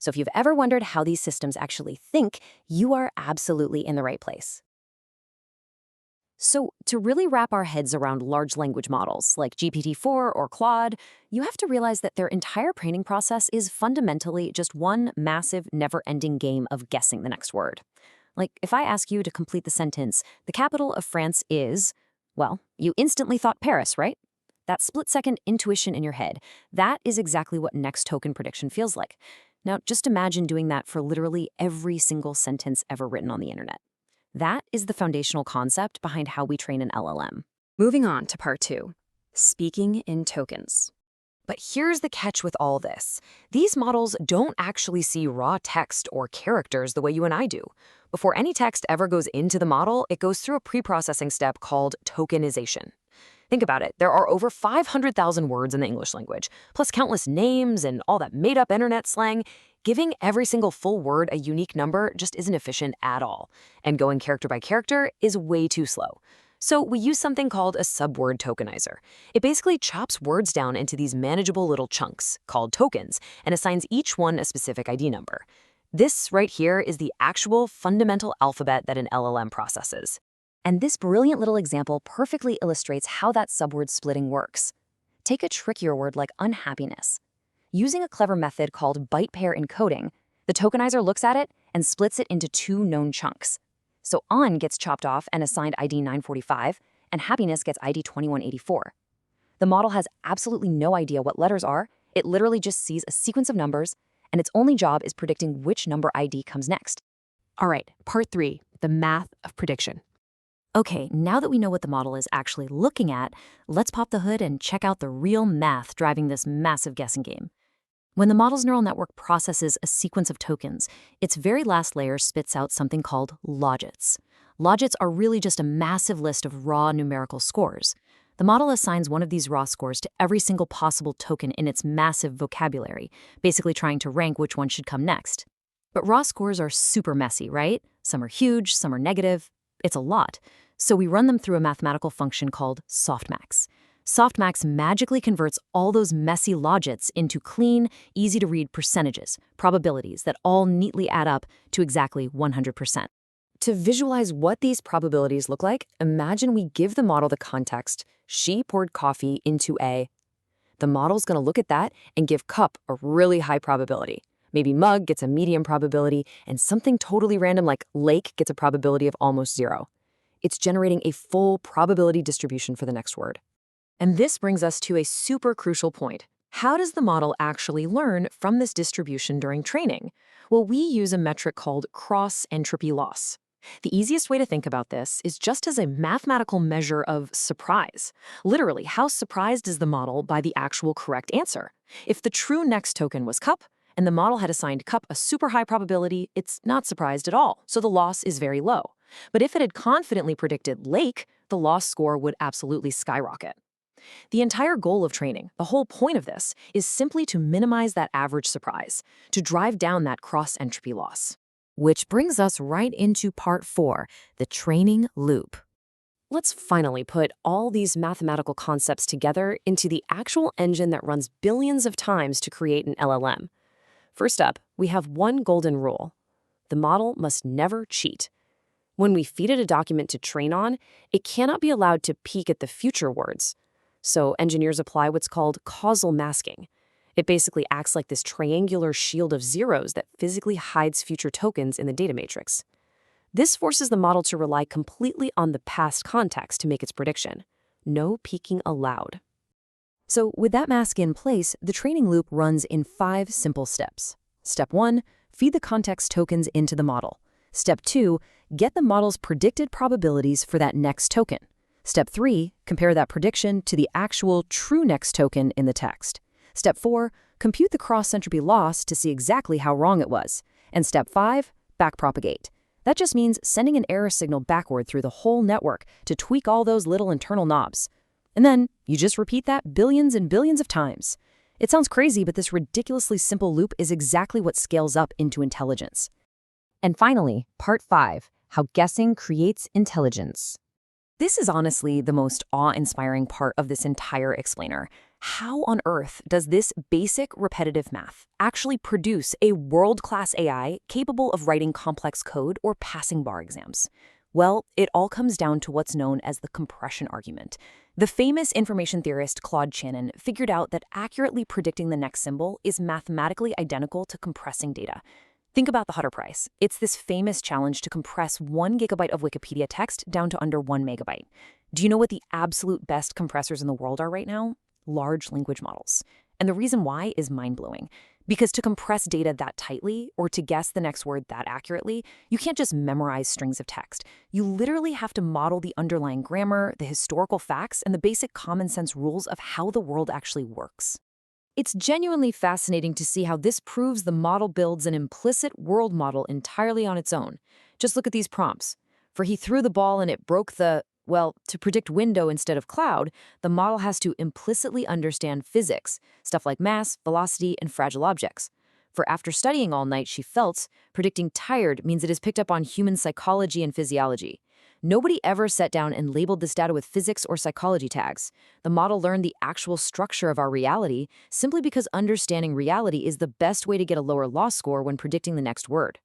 So if you've ever wondered how these systems actually think, you are absolutely in the right place. So to really wrap our heads around large language models like GPT-4 or Claude, you have to realize that their entire training process is fundamentally just one massive, never-ending game of guessing the next word. Like, if I ask you to complete the sentence, the capital of France is, well, you instantly thought Paris, right? That split-second intuition in your head, that is exactly what next token prediction feels like. Now, just imagine doing that for literally every single sentence ever written on the internet. That is the foundational concept behind how we train an LLM. Moving on to part 2, speaking in tokens. But here's the catch with all this. These models don't actually see raw text or characters the way you and I do. Before any text ever goes into the model, it goes through a pre-processing step called tokenization. Think about it. There are over 500,000 words in the English language, plus countless names and all that made-up internet slang. Giving every single full word a unique number just isn't efficient at all, and going character by character is way too slow. So we use something called a subword tokenizer. It basically chops words down into these manageable little chunks, called tokens, and assigns each one a specific ID number. This right here is the actual fundamental alphabet that an LLM processes. And this brilliant little example perfectly illustrates how that subword splitting works. Take a trickier word like unhappiness. Using a clever method called byte pair encoding, the tokenizer looks at it and splits it into two known chunks. So on gets chopped off and assigned ID 945, and happiness gets ID 2184. The model has absolutely no idea what letters are. It literally just sees a sequence of numbers, and its only job is predicting which number ID comes next. All right, part 3, the math of prediction. Okay, now that we know what the model is actually looking at, let's pop the hood and check out the real math driving this massive guessing game. When the model's neural network processes a sequence of tokens, its very last layer spits out something called Logits. Logits are really just a massive list of raw numerical scores. The model assigns one of these raw scores to every single possible token in its massive vocabulary, basically trying to rank which one should come next. But raw scores are super messy, right? Some are huge, some are negative. It's a lot. So we run them through a mathematical function called Softmax. Softmax magically converts all those messy logits into clean, easy-to-read percentages, probabilities that all neatly add up to exactly 100%. To visualize what these probabilities look like, imagine we give the model the context, she poured coffee into a. The model's going to look at that and give cup a really high probability. Maybe mug gets a medium probability, and something totally random like lake gets a probability of almost 0. It's generating a full probability distribution for the next word. And this brings us to a super crucial point. How does the model actually learn from this distribution during training? Well, we use a metric called cross-entropy loss. The easiest way to think about this is just as a mathematical measure of surprise. Literally, how surprised is the model by the actual correct answer? If the true next token was cup, and the model had assigned cup a super high probability, it's not surprised at all, so the loss is very low. But if it had confidently predicted lake, the loss score would absolutely skyrocket. The entire goal of training, the whole point of this, is simply to minimize that average surprise, to drive down that cross-entropy loss. Which brings us right into part 4, the training loop. Let's finally put all these mathematical concepts together into the actual engine that runs billions of times to create an LLM. First up, we have one golden rule. The model must never cheat. When we feed it a document to train on, it cannot be allowed to peek at the future words. So engineers apply what's called causal masking. It basically acts like this triangular shield of zeros that physically hides future tokens in the data matrix. This forces the model to rely completely on the past context to make its prediction. No peeking allowed. So with that mask in place, the training loop runs in 5 simple steps. Step 1, feed the context tokens into the model. Step 2, get the model's predicted probabilities for that next token. Step 3, compare that prediction to the actual true next token in the text. Step 4, compute the cross-entropy loss to see exactly how wrong it was. And Step 5, backpropagate. That just means sending an error signal backward through the whole network to tweak all those little internal knobs. And then you just repeat that billions and billions of times. It sounds crazy, but this ridiculously simple loop is exactly what scales up into intelligence. And finally, part 5, how guessing creates intelligence. This is honestly the most awe-inspiring part of this entire explainer. How on earth does this basic repetitive math actually produce a world-class AI capable of writing complex code or passing bar exams? Well, it all comes down to what's known as the compression argument. The famous information theorist Claude figured out that accurately predicting the next symbol is mathematically identical to compressing data. Think about the Hutter price. It's this famous challenge to compress 1 gigabyte of Wikipedia text down to under 1 megabyte. Do you know what the absolute best compressors in the world are right now? Large language models. And the reason why is mind-blowing. Because to compress data that tightly, or to guess the next word that accurately, you can't just memorize strings of text. You literally have to model the underlying grammar, the historical facts, and the basic common sense rules of how the world actually works. It's genuinely fascinating to see how this proves the model builds an implicit world model entirely on its own. Just look at these prompts. For he threw the ball and it broke the, well, to predict window instead of cloud, the model has to implicitly understand physics, stuff like mass, velocity, and fragile objects. For after studying all night, she felt, predicting tired means it has picked up on human psychology and physiology. Nobody ever sat down and labeled this data with physics or psychology tags. The model learned the actual structure of our reality simply because understanding reality is the best way to get a lower loss score when predicting the next word.